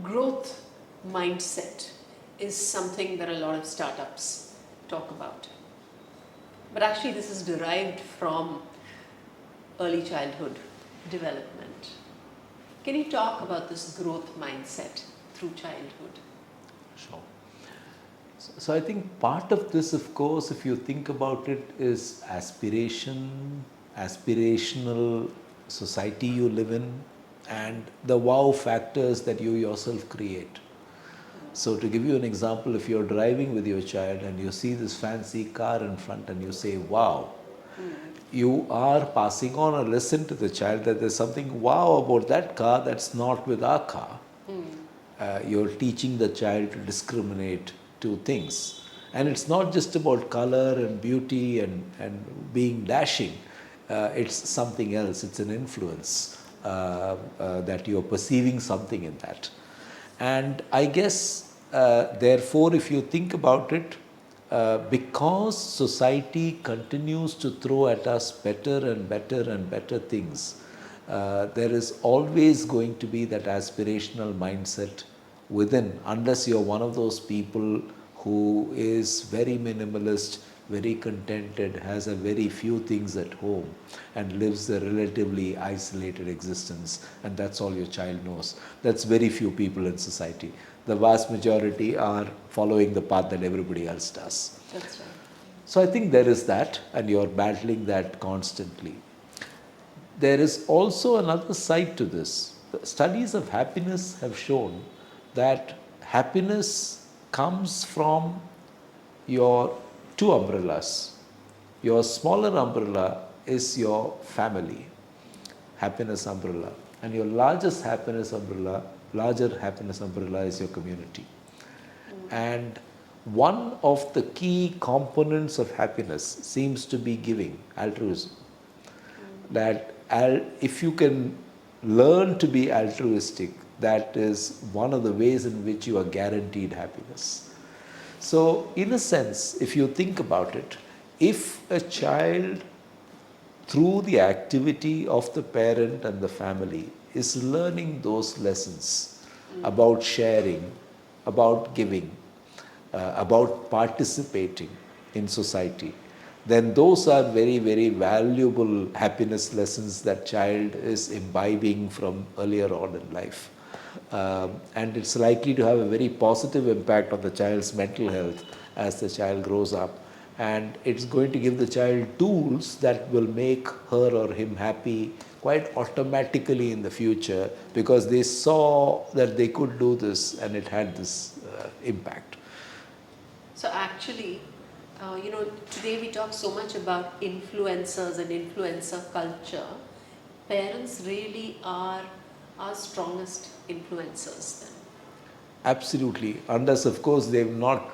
growth mindset is something that a lot of startups talk about. But actually this is derived from early childhood development. Can you talk about this growth mindset through childhood? Sure. So I think part of this, of course, if you think about it, is aspirational society you live in, and the wow factors that you yourself create. So to give you an example, if you're driving with your child and you see this fancy car in front and you say, wow, you are passing on a lesson to the child that there's something wow about that car that's not with our car. You're teaching the child to discriminate two things. And it's not just about color and beauty and being dashing. It's something else. It's an influence that you're perceiving something in that. And I guess, therefore, if you think about it, because society continues to throw at us better and better and better things, there is always going to be that aspirational mindset within, unless you're one of those people who is very minimalist, very contented, has a very few things at home, and lives a relatively isolated existence, and that's all your child knows. That's very few people in society. The vast majority are following the path that everybody else does. That's right. So I think there is that, and you're battling that constantly. There is also another side to this. The studies of happiness have shown that happiness comes from your two umbrellas. Your smaller umbrella is your family, happiness umbrella, and your larger happiness umbrella is your community. And one of the key components of happiness seems to be giving, altruism. That if you can learn to be altruistic, that is one of the ways in which you are guaranteed happiness. So, in a sense, if you think about it, if a child, through the activity of the parent and the family, is learning those lessons about sharing, about giving, about participating in society, then those are very, very valuable happiness lessons that child is imbibing from earlier on in life. And it's likely to have a very positive impact on the child's mental health as the child grows up. And it's going to give the child tools that will make her or him happy quite automatically in the future, because they saw that they could do this and it had this impact. So actually, today we talk so much about influencers and influencer culture. Parents really are our strongest influencers then. Absolutely, unless of course they've not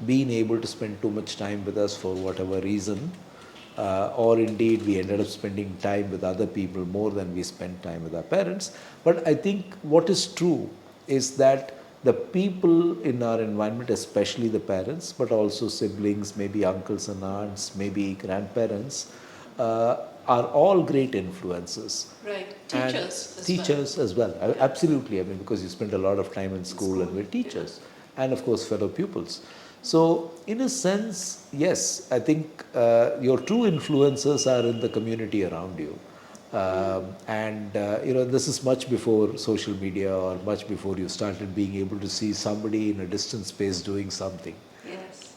been able to spend too much time with us for whatever reason, or indeed we ended up spending time with other people more than we spend time with our parents. But I think what is true is that the people in our environment, especially the parents, but also siblings, maybe uncles and aunts, maybe grandparents, are all great influences. Right, Teachers as well. Absolutely, I mean, because you spend a lot of time in school and with teachers, and of course fellow pupils. So in a sense, yes, I think your true influences are in the community around you. This is much before social media, or much before you started being able to see somebody in a distant space doing something. Yes.